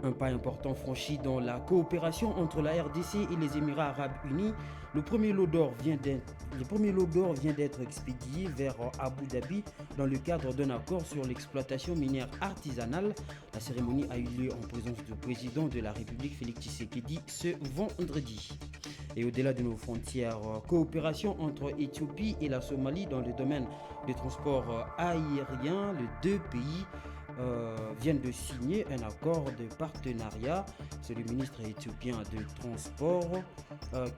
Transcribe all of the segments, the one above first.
Un pas important franchi dans la coopération entre la RDC et les Émirats arabes unis. Le premier lot d'or vient d'être expédié vers Abu Dhabi dans le cadre d'un accord sur l'exploitation minière artisanale. La cérémonie a eu lieu en présence du président de la République Félix Tshisekedi ce vendredi. Et au-delà de nos frontières, coopération entre Éthiopie et la Somalie dans le domaine des transports aériens. Les deux pays viennent de signer un accord de partenariat. C'est le ministre éthiopien de Transport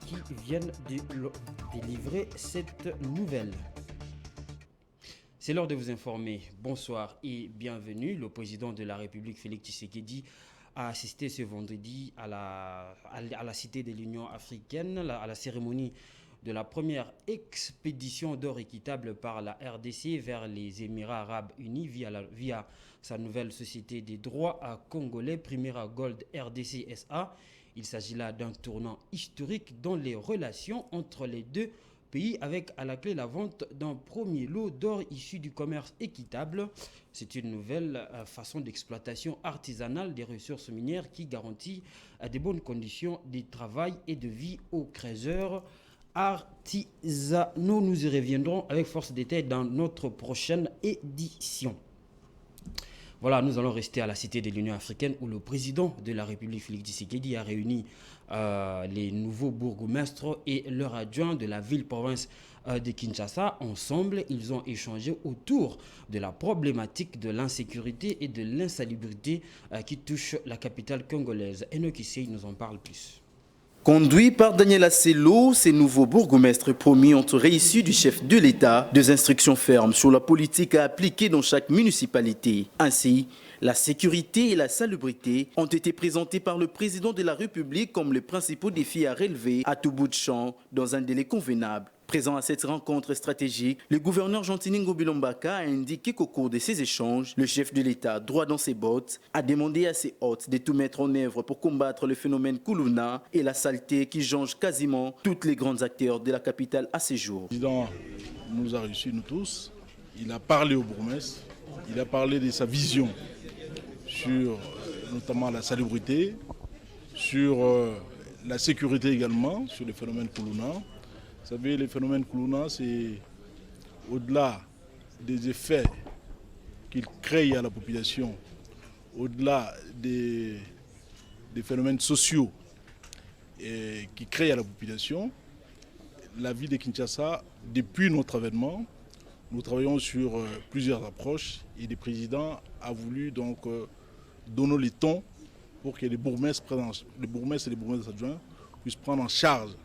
qui vient de délivrer cette nouvelle. C'est l'heure de vous informer. Bonsoir et bienvenue. Le président de la République, Félix Tshisekedi, a assisté ce vendredi à la Cité de l'Union africaine, à la cérémonie de la première expédition d'or équitable par la RDC vers les Émirats arabes unis via sa nouvelle société des droits congolais, Primera Gold RDC SA. Il s'agit là d'un tournant historique dans les relations entre les deux pays, avec à la clé la vente d'un premier lot d'or issu du commerce équitable. C'est une nouvelle façon d'exploitation artisanale des ressources minières qui garantit des bonnes conditions de travail et de vie aux creuseurs artisanaux. Nous y reviendrons avec force détail dans notre prochaine édition. Voilà, nous allons rester à la Cité de l'Union africaine où le président de la République, Félix Tshisekedi, a réuni les nouveaux bourgmestres et leurs adjoints de la ville-province de Kinshasa. Ensemble, ils ont échangé autour de la problématique de l'insécurité et de l'insalubrité qui touche la capitale congolaise. Enoch Issei nous en parle plus. Conduits par Daniel Assello, ces nouveaux bourgmestres promis ont reçu du chef de l'État des instructions fermes sur la politique à appliquer dans chaque municipalité. Ainsi, la sécurité et la salubrité ont été présentés par le président de la République comme les principaux défis à relever à tout bout de champ dans un délai convenable. Présent à cette rencontre stratégique, le gouverneur Jean-Tiningo Bilombaka a indiqué qu'au cours de ces échanges, le chef de l'État, droit dans ses bottes, a demandé à ses hôtes de tout mettre en œuvre pour combattre le phénomène Koulouna et la saleté qui jonge quasiment tous les grands acteurs de la capitale à ces jours. Le président nous a reçus, nous tous. Il a parlé au bourgmestre, il a parlé de sa vision sur notamment la salubrité, sur la sécurité également, sur le phénomène Koulouna. Vous savez, le phénomène Koulouna, c'est au-delà des effets qu'il crée à la population, au-delà des phénomènes sociaux qui créent à la population, la ville de Kinshasa, depuis notre avènement, nous travaillons sur plusieurs approches et le président a voulu donc donner le ton pour que les bourgmestres et les bourgmestres adjoints puissent prendre en charge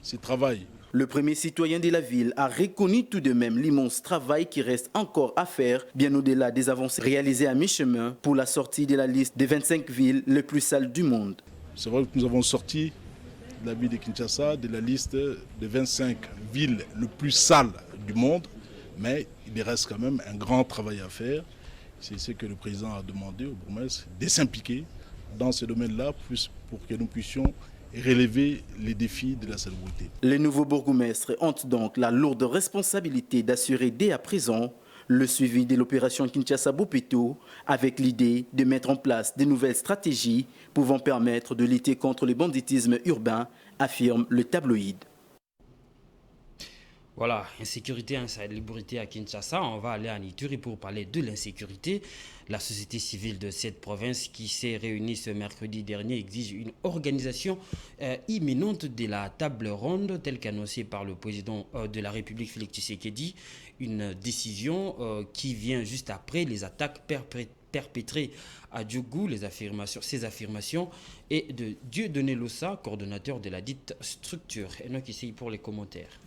ce travail. Le premier citoyen de la ville a reconnu tout de même l'immense travail qui reste encore à faire, bien au-delà des avancées réalisées à mi-chemin pour la sortie de la liste des 25 villes les plus sales du monde. C'est vrai que nous avons sorti la ville de Kinshasa de la liste des 25 villes les plus sales du monde, mais il reste quand même un grand travail à faire. C'est ce que le président a demandé au bourgmestre, de s'impliquer dans ce domaine-là pour que nous puissions relever les défis de la salubrité. Les nouveaux bourgmestres ont donc la lourde responsabilité d'assurer dès à présent le suivi de l'opération Kinshasa-Bopeto avec l'idée de mettre en place de nouvelles stratégies pouvant permettre de lutter contre le banditisme urbain, affirme le tabloïd. Voilà, insécurité, insalubrité à Kinshasa. On va aller à Ituri pour parler de l'insécurité. La société civile de cette province qui s'est réunie ce mercredi dernier exige une organisation imminente de la table ronde telle qu'annoncée par le président de la République Félix Tshisekedi. Une décision qui vient juste après les attaques perpétrées à Djougou, ces affirmations, et de Dieudonné Lossa, coordonnateur de la dite structure. Et donc ici pour les commentaires.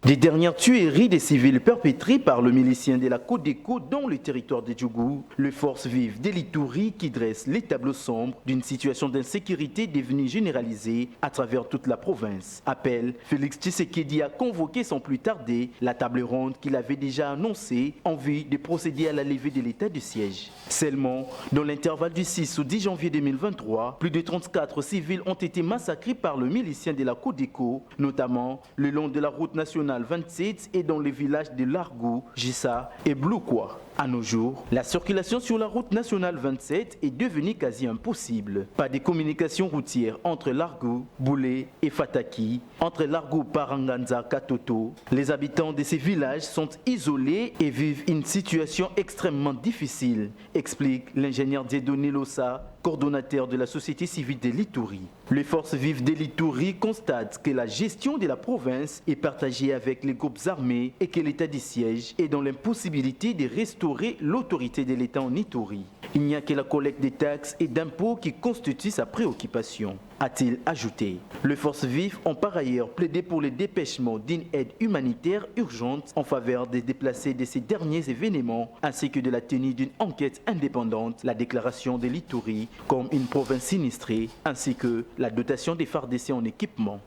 Des dernières tueries des civils perpétrées par le milicien de la Codeco dans le territoire de Djougou, les forces vives de l'Ituri qui dressent les tableaux sombres d'une situation d'insécurité devenue généralisée à travers toute la province. Appelle Félix Tshisekedi a convoqué sans plus tarder la table ronde qu'il avait déjà annoncée en vue de procéder à la levée de l'état de siège. Seulement, dans l'intervalle du 6 au 10 janvier 2023, plus de 34 civils ont été massacrés par le milicien de la Codeco, notamment le long de la route nationale 27 et dans les villages de Largou, Gissa et Bloukwa. À nos jours, la circulation sur la route nationale 27 est devenue quasi impossible. Pas de communication routière entre Largo, Boulé et Fataki, entre Largo, Paranganza, Katoto. Les habitants de ces villages sont isolés et vivent une situation extrêmement difficile, explique l'ingénieur Dieudonné Lossa, coordonnateur de la société civile de l'Ituri. Les forces vives de l'Ituri constatent que la gestion de la province est partagée avec les groupes armés et que l'état de siège est dans l'impossibilité de restaurer l'autorité de l'État en Ituri. Il n'y a que la collecte des taxes et d'impôts qui constitue sa préoccupation, a-t-il ajouté. Les forces vives ont par ailleurs plaidé pour le dépêchement d'une aide humanitaire urgente en faveur des déplacés de ces derniers événements, ainsi que de la tenue d'une enquête indépendante, la déclaration de l'Ituri comme une province sinistrée, ainsi que la dotation des FARDC en équipement.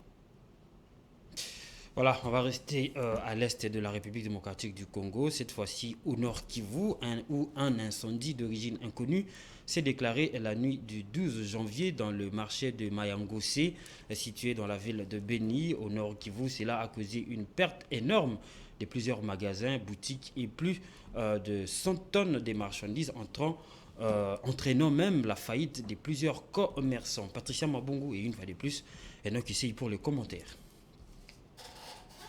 Voilà, on va rester à l'est de la République démocratique du Congo, cette fois-ci au nord Kivu, où un incendie d'origine inconnue s'est déclaré la nuit du 12 janvier dans le marché de Mayangosé, situé dans la ville de Beni, au nord Kivu. Cela a causé une perte énorme de plusieurs magasins, boutiques et plus de 100 tonnes de marchandises entraînant même la faillite de plusieurs commerçants. Patricia Mabongo et une fois de plus, Enoch Issei pour les commentaires.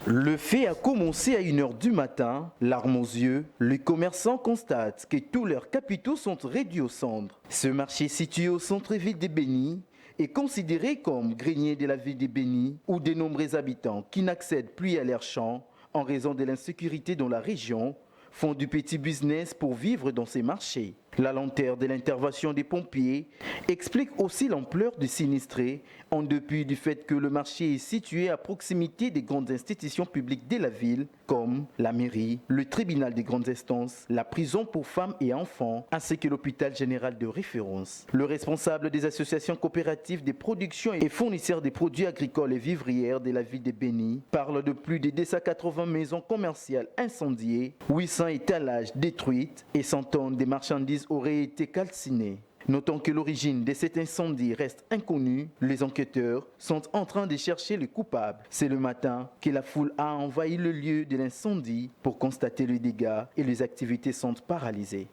Le fait a commencé à 1h du matin. Larmes aux yeux, les commerçants constatent que tous leurs capitaux sont réduits aux cendres. Ce marché situé au centre-ville de Beni est considéré comme grenier de la ville de Beni, où de nombreux habitants qui n'accèdent plus à leurs champs en raison de l'insécurité dans la région font du petit business pour vivre dans ces marchés. La lenteur de l'intervention des pompiers explique aussi l'ampleur du sinistré, en dépit du fait que le marché est situé à proximité des grandes institutions publiques de la ville, comme la mairie, le tribunal des grandes instances, la prison pour femmes et enfants, ainsi que l'hôpital général de référence. Le responsable des associations coopératives de production et fournisseurs des produits agricoles et vivrières de la ville de Beni parle de plus de 280 maisons commerciales incendiées, 800 étalages détruites et 100 tonnes de marchandises auraient été calcinées. Notons que l'origine de cet incendie reste inconnue. Les enquêteurs sont en train de chercher le coupable. C'est le matin que la foule a envahi le lieu de l'incendie pour constater les dégâts et les activités sont paralysées.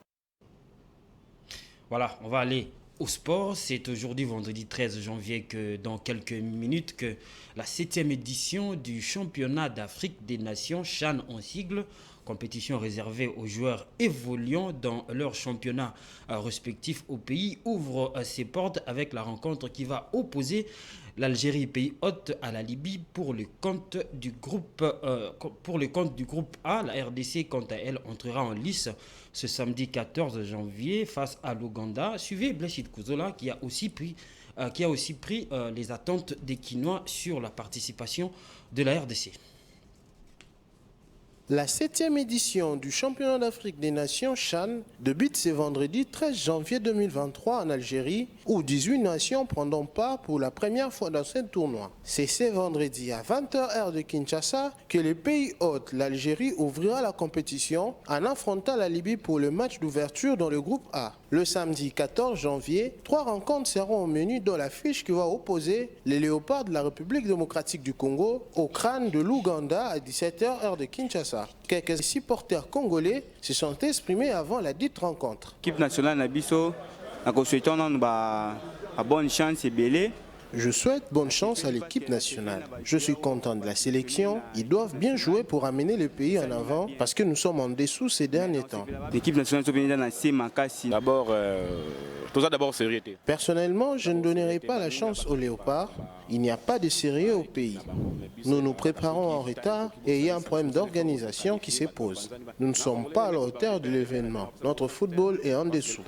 Voilà, on va aller au sport. C'est aujourd'hui, vendredi 13 janvier, que dans quelques minutes, que la 7e édition du championnat d'Afrique des Nations, CHAN en sigle, compétition réservée aux joueurs évoluant dans leur championnat respectif au pays, ouvre ses portes avec la rencontre qui va opposer l'Algérie, pays hôte, à la Libye pour le compte du groupe A. La RDC, quant à elle, entrera en lice ce samedi 14 janvier face à l'Ouganda. Suivez Blessed Kouzola qui a aussi pris les attentes des Quinois sur la participation de la RDC. La 7e édition du championnat d'Afrique des Nations CHAN débute ce vendredi 13 janvier 2023 en Algérie, où 18 nations prendront part pour la première fois dans ce tournoi. C'est ce vendredi à 20h heure de Kinshasa que le pays hôte, l'Algérie, ouvrira la compétition en affrontant la Libye pour le match d'ouverture dans le groupe A. Le samedi 14 janvier, 3 rencontres seront au menu dans l'affiche qui va opposer les Léopards de la République démocratique du Congo au crâne de l'Ouganda à 17h heure de Kinshasa. Quelques supporters congolais se sont exprimés avant la dite rencontre. L'équipe nationale Nabiso, bonne chance et belle. Je souhaite bonne chance à l'équipe nationale. Je suis content de la sélection. Ils doivent bien jouer pour amener le pays en avant parce que nous sommes en dessous ces derniers temps. L'équipe nationale est venue dans la CMACASI. D'abord, sérieux. Personnellement, je ne donnerai pas la chance aux Léopards. Il n'y a pas de sérieux au pays. Nous nous préparons en retard et il y a un problème d'organisation qui se pose. Nous ne sommes pas à la hauteur de l'événement. Notre football est en dessous.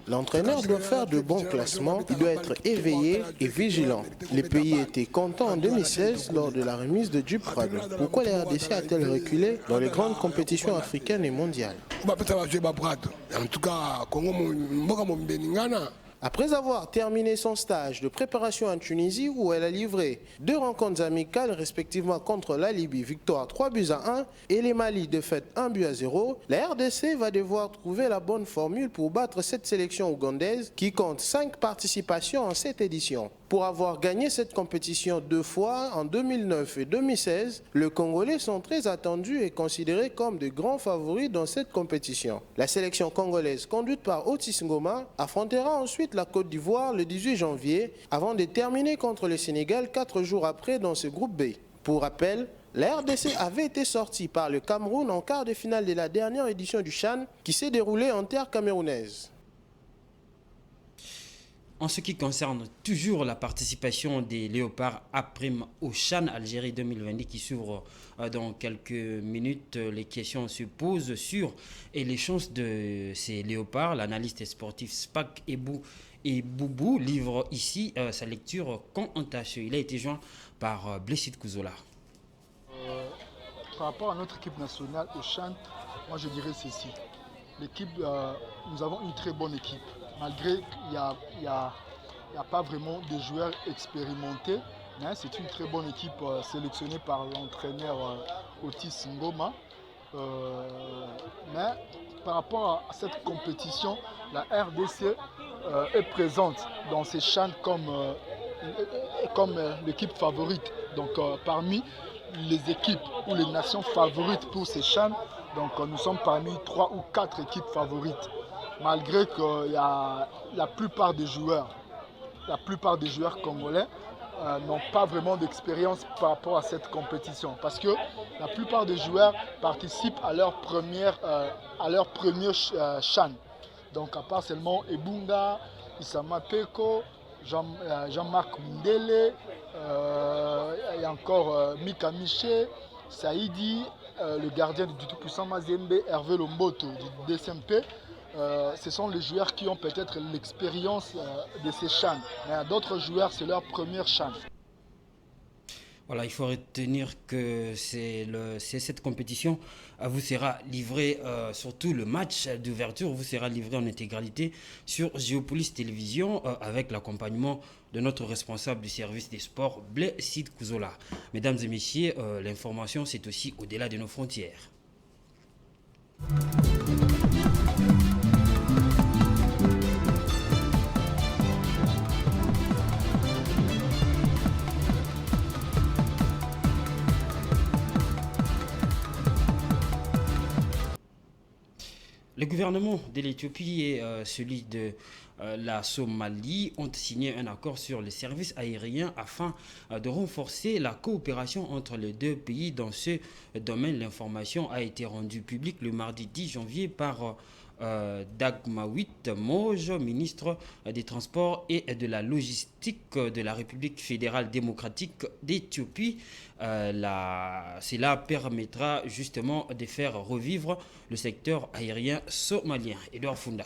L'entraîneur doit faire de bons classements, il doit être éveillé et vigilant. Le pays était content en 2016 lors de la remise de Jup Prado. Pourquoi la RDC a-t-elle reculé dans les grandes compétitions africaines et mondiales? Après avoir terminé son stage de préparation en Tunisie où elle a livré 2 rencontres amicales respectivement contre la Libye, victoire 3-1 et les Mali, défaite 1-0, la RDC va devoir trouver la bonne formule pour battre cette sélection ougandaise qui compte 5 participations en cette édition. Pour avoir gagné cette compétition 2 fois, en 2009 et 2016, les Congolais sont très attendus et considérés comme de grands favoris dans cette compétition. La sélection congolaise, conduite par Otis Ngoma, affrontera ensuite la Côte d'Ivoire le 18 janvier, avant de terminer contre le Sénégal 4 jours après dans ce groupe B. Pour rappel, la RDC avait été sortie par le Cameroun en quart de finale de la dernière édition du CHAN qui s'est déroulée en terre camerounaise. En ce qui concerne toujours la participation des Léopards après au CHAN Algérie 2022 qui s'ouvre dans quelques minutes, les questions se posent sur et les chances de ces Léopards. L'analyste sportif Spack et Boubou livre ici sa lecture contagieux. Il a été joint par Blessid Kouzola. Par rapport à notre équipe nationale au CHAN, moi je dirais ceci. L'équipe, nous avons une très bonne équipe. Malgré qu'il n'y a pas vraiment de joueurs expérimentés, mais c'est une très bonne équipe sélectionnée par l'entraîneur Otis Ngoma. Mais par rapport à cette compétition, la RDC est présente dans ces CHAN comme l'équipe favorite. Donc parmi les équipes ou les nations favorites pour ces CHAN, donc nous sommes parmi 3 ou 4 équipes favorites. Malgré que la plupart des joueurs congolais n'ont pas vraiment d'expérience par rapport à cette compétition. Parce que la plupart des joueurs participent à leur premier CHAN. Donc à part seulement Ebunga, Issama Peko, Jean-Marc Mundele, il y a encore Mika Miché, Saïdi, le gardien du tout-puissant Mazembe, Hervé Lomboto du DSMP. Ce sont les joueurs qui ont peut-être l'expérience de ces CHAN. Mais d'autres joueurs, c'est leur première CHAN. Voilà, il faut retenir que cette compétition vous sera livrée, surtout le match d'ouverture, vous sera livré en intégralité sur Géopolis Télévision avec l'accompagnement de notre responsable du service des sports, Blessid Kouzola. Mesdames et messieurs, l'information c'est aussi au-delà de nos frontières. Le gouvernement de l'Éthiopie et celui de la Somalie ont signé un accord sur les services aériens afin de renforcer la coopération entre les deux pays dans ce domaine. L'information a été rendue publique le mardi 10 janvier par Dagmawit Moj, ministre des Transports et de la Logistique de la République fédérale démocratique d'Éthiopie. Cela permettra justement de faire revivre le secteur aérien somalien. Edouard Funda.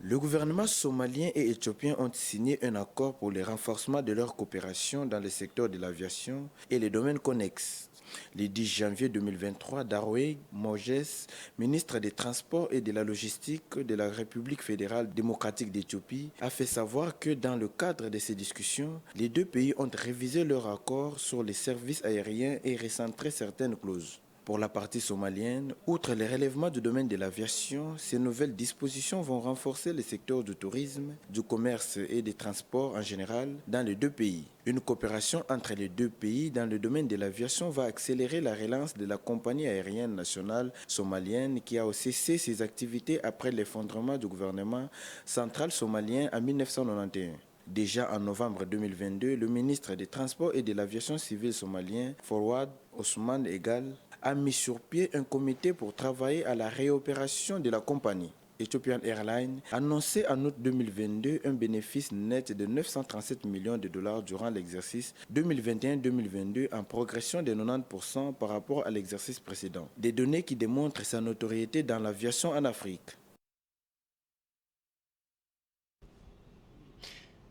Le gouvernement somalien et éthiopien ont signé un accord pour le renforcement de leur coopération dans le secteur de l'aviation et les domaines connexes. Le 10 janvier 2023, Darwey Mojes, ministre des Transports et de la Logistique de la République fédérale démocratique d'Éthiopie, a fait savoir que dans le cadre de ces discussions, les deux pays ont révisé leur accord sur les services aériens et recentré certaines clauses. Pour la partie somalienne, outre les relèvements du domaine de l'aviation, ces nouvelles dispositions vont renforcer le secteur du tourisme, du commerce et des transports en général dans les deux pays. Une coopération entre les deux pays dans le domaine de l'aviation va accélérer la relance de la compagnie aérienne nationale somalienne qui a cessé ses activités après l'effondrement du gouvernement central somalien en 1991. Déjà en novembre 2022, le ministre des Transports et de l'Aviation civile somalien, Forward Osman Egal, a mis sur pied un comité pour travailler à la réopération de la compagnie. Ethiopian Airlines annonçait en août 2022 un bénéfice net de 937 millions de dollars durant l'exercice 2021-2022 en progression de 90% par rapport à l'exercice précédent. Des données qui démontrent sa notoriété dans l'aviation en Afrique.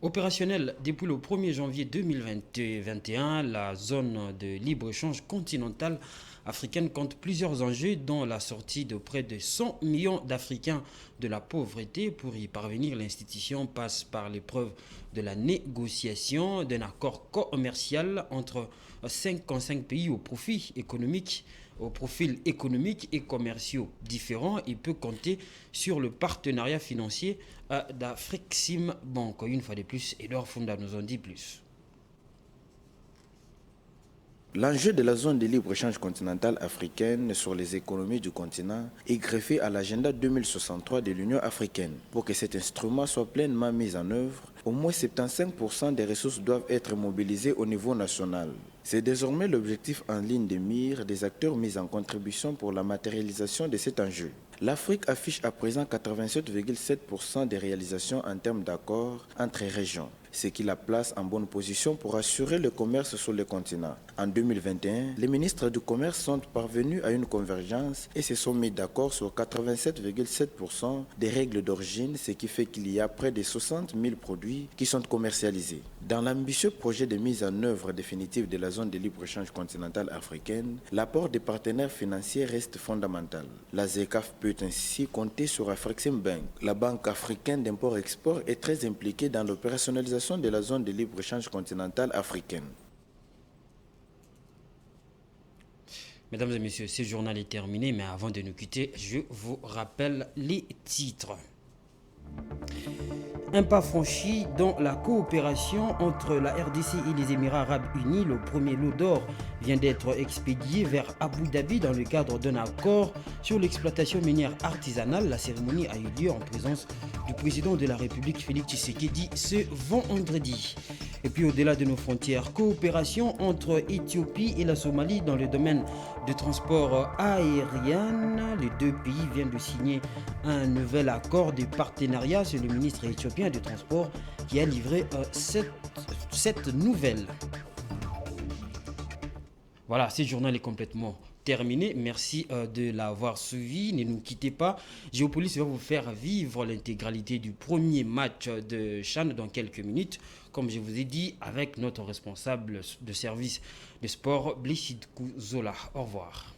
Opérationnelle depuis le 1er janvier 2021, la zone de libre-échange continentale africaine compte plusieurs enjeux dont la sortie de près de 100 millions d'Africains de la pauvreté. Pour y parvenir, l'institution passe par l'épreuve de la négociation d'un accord commercial entre 55 pays au profit économique aux profils économiques et commerciaux différents et peut compter sur le partenariat financier d'Afrexim Bank. Une fois de plus, Edouard Funda nous en dit plus. L'enjeu de la zone de libre-échange continentale africaine sur les économies du continent est greffé à l'agenda 2063 de l'Union africaine. Pour que cet instrument soit pleinement mis en œuvre, au moins 75% des ressources doivent être mobilisées au niveau national. C'est désormais l'objectif en ligne de mire des acteurs mis en contribution pour la matérialisation de cet enjeu. L'Afrique affiche à présent 87,7% des réalisations en termes d'accords entre régions, ce qui la place en bonne position pour assurer le commerce sur le continent. En 2021, les ministres du commerce sont parvenus à une convergence et se sont mis d'accord sur 87,7% des règles d'origine, ce qui fait qu'il y a près de 60 000 produits qui sont commercialisés. Dans l'ambitieux projet de mise en œuvre définitive de la zone de libre-échange continentale africaine, l'apport des partenaires financiers reste fondamental. La ZECAF peut ainsi compter sur Afrexim Bank. La Banque africaine d'import-export est très impliquée dans l'opérationnalisation de la zone de libre-échange continentale africaine. Mesdames et messieurs, ce journal est terminé, mais avant de nous quitter, je vous rappelle les titres. Un pas franchi dans la coopération entre la RDC et les Émirats Arabes Unis. Le premier lot d'or vient d'être expédié vers Abu Dhabi dans le cadre d'un accord sur l'exploitation minière artisanale. La cérémonie a eu lieu en présence du président de la République, Félix Tshisekedi, ce vendredi. Et puis au-delà de nos frontières, coopération entre Éthiopie et la Somalie dans le domaine de transport aérien. Les deux pays viennent de signer un nouvel accord de partenariat. C'est le ministre éthiopien du Transport qui a livré cette nouvelle. Voilà, ce journal est complètement terminé. Merci de l'avoir suivi. Ne nous quittez pas. Géopolis va vous faire vivre l'intégralité du premier match de CHAN dans quelques minutes. Comme je vous ai dit, avec notre responsable de service de sport, Blessed Zola. Au revoir.